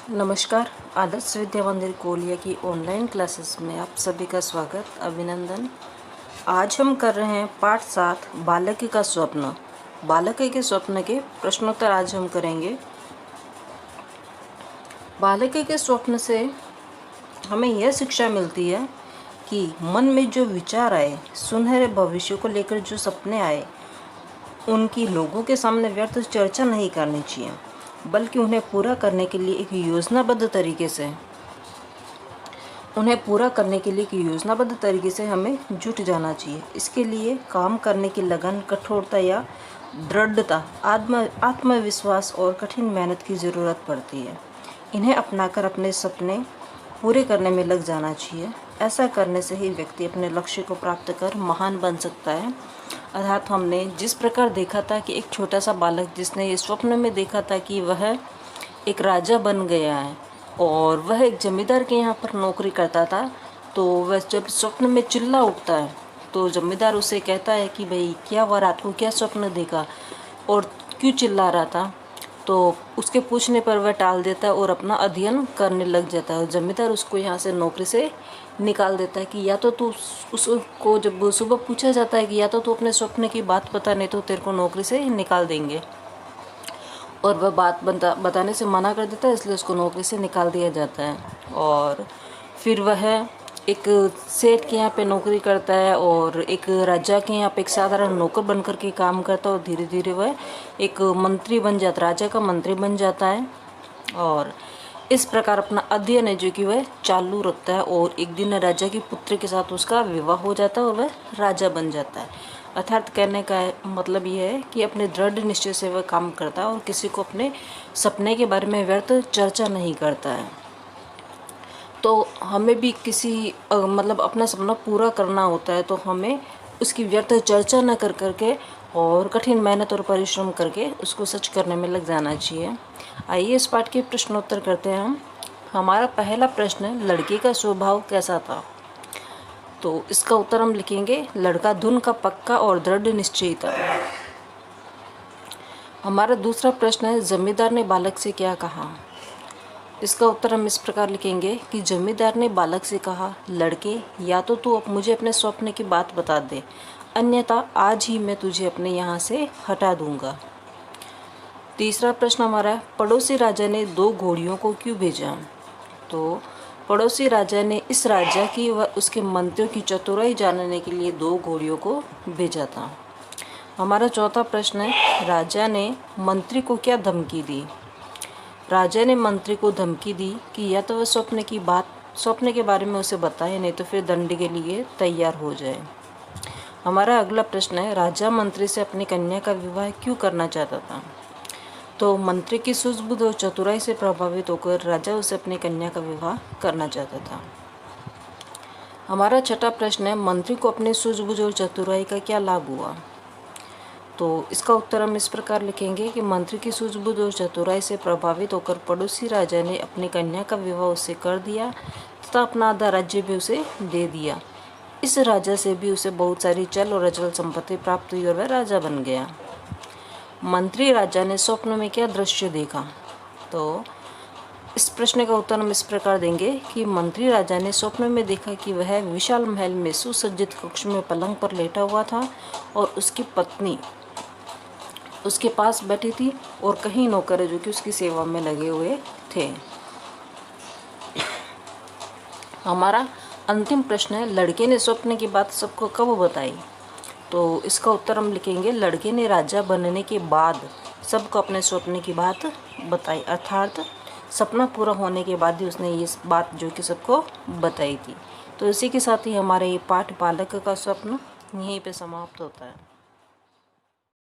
नमस्कार। आदर्श विद्या मंदिर कोलिया की ऑनलाइन क्लासेस में आप सभी का स्वागत, अभिनंदन। आज हम कर रहे हैं पाठ 7 बालक का स्वप्न। बालक के स्वप्न के प्रश्नोत्तर आज हम करेंगे। बालक के स्वप्न से हमें यह शिक्षा मिलती है कि मन में जो विचार आए, सुनहरे भविष्य को लेकर जो सपने आए, उनकी लोगों के सामने व्यर्थ चर्चा नहीं करनी चाहिए, बल्कि उन्हें पूरा करने के लिए एक योजनाबद्ध तरीके से हमें जुट जाना चाहिए। इसके लिए काम करने की लगन, कठोरता या दृढ़ता, आत्मविश्वास और कठिन मेहनत की ज़रूरत पड़ती है। इन्हें अपनाकर अपने सपने पूरे करने में लग जाना चाहिए। ऐसा करने से ही व्यक्ति अपने लक्ष्य को प्राप्त कर महान बन सकता है। अर्थात हमने जिस प्रकार देखा था कि एक छोटा सा बालक जिसने ये स्वप्न में देखा था कि वह एक राजा बन गया है और वह एक जमींदार के यहाँ पर नौकरी करता था, तो वह जब स्वप्न में चिल्ला उठता है तो जमींदार उसे कहता है कि भाई क्या हुआ, रात को क्या स्वप्न देखा और क्यों चिल्ला रहा था। तो उसके पूछने पर वह टाल देता है और अपना अध्ययन करने लग जाता है। और जमींदार उसको यहाँ से नौकरी से निकाल देता है कि या तो तू उसको जब सुबह पूछा जाता है कि या तो तू अपने स्वप्न की बात बता, नहीं तो तेरे को नौकरी से निकाल देंगे, और वह बात बताने से मना कर देता है, इसलिए उसको नौकरी से निकाल दिया जाता है। और फिर वह एक सेठ के यहाँ पे नौकरी करता है और एक राजा के यहाँ पे एक साधारण नौकर बनकर के काम करता है और धीरे धीरे वह एक मंत्री बन जाता, राजा का मंत्री बन जाता है। और इस प्रकार अपना अध्ययन है जो कि वह चालू रखता है और एक दिन राजा की पुत्री के साथ उसका विवाह हो जाता है और वह राजा बन जाता है। अर्थात कहने का मतलब यह है कि अपने दृढ़ निश्चय से वह काम करता है और किसी को अपने सपने के बारे में व्यर्थ चर्चा नहीं करता है। तो हमें भी किसी अपना सपना पूरा करना होता है तो हमें उसकी व्यर्थ चर्चा न कर करके और कठिन मेहनत और परिश्रम करके उसको सच करने में लग जाना चाहिए। आइए इस पाठ के प्रश्नोत्तर करते हैं हम। हमारा पहला प्रश्न है, लड़के का स्वभाव कैसा था? तो इसका उत्तर हम लिखेंगे, लड़का धुन का पक्का और दृढ़ निश्चयी था। हमारा दूसरा प्रश्न है, जमींदार ने बालक से क्या कहा? इसका उत्तर हम इस प्रकार लिखेंगे कि जमींदार ने बालक से कहा, लड़के या तो तू मुझे अपने स्वप्न की बात बता दे, अन्यथा आज ही मैं तुझे अपने यहाँ से हटा दूंगा। तीसरा प्रश्न हमारा है, पड़ोसी राजा ने 2 घोड़ियों को क्यों भेजा? तो पड़ोसी राजा ने इस राजा की व उसके मंत्रियों की चतुराई जानने के लिए 2 घोड़ियों को भेजा था। हमारा चौथा प्रश्न है, राजा ने मंत्री को क्या धमकी दी? राजा ने मंत्री को धमकी दी कि या तो वह स्वप्न के बारे में उसे बताए, नहीं तो फिर दंड के लिए तैयार हो जाए। हमारा अगला प्रश्न है, राजा मंत्री से अपनी कन्या का विवाह क्यों करना चाहता था? तो मंत्री की सूझबूझ और चतुराई से प्रभावित होकर राजा उसे अपनी कन्या का विवाह करना चाहता था। हमारा छठा प्रश्न है, मंत्री को अपनी सूझबूझ और चतुराई का क्या लाभ हुआ? तो इसका उत्तर हम इस प्रकार लिखेंगे कि मंत्री की सूझबूझ और चतुराई से प्रभावित होकर पड़ोसी राजा ने अपनी कन्या का विवाह उससे कर दिया तथा अपना आधा राज्य भी उसे दे दिया। इस राजा से भी उसे बहुत सारी चल और अचल संपत्ति प्राप्त हुई और वह राजा बन गया। मंत्री राजा ने स्वप्न में क्या दृश्य देखा? तो इस प्रश्न का उत्तर हम इस प्रकार देंगे कि मंत्री राजा ने स्वप्न में देखा कि वह विशाल महल में सुसज्जित कक्ष में पलंग पर लेटा हुआ था और उसकी पत्नी उसके पास बैठी थी और कई नौकर जो कि उसकी सेवा में लगे हुए थे। हमारा अंतिम प्रश्न है, लड़के ने स्वप्न की बात सबको कब बताई? तो इसका उत्तर हम लिखेंगे, लड़के ने राजा बनने के बाद सबको अपने स्वप्न की बात बताई। अर्थात सपना पूरा होने के बाद ही उसने ये बात जो कि सबको बताई थी। तो इसी के साथ ही हमारा ये पाठ बालक का स्वप्न यहीं पे समाप्त होता है।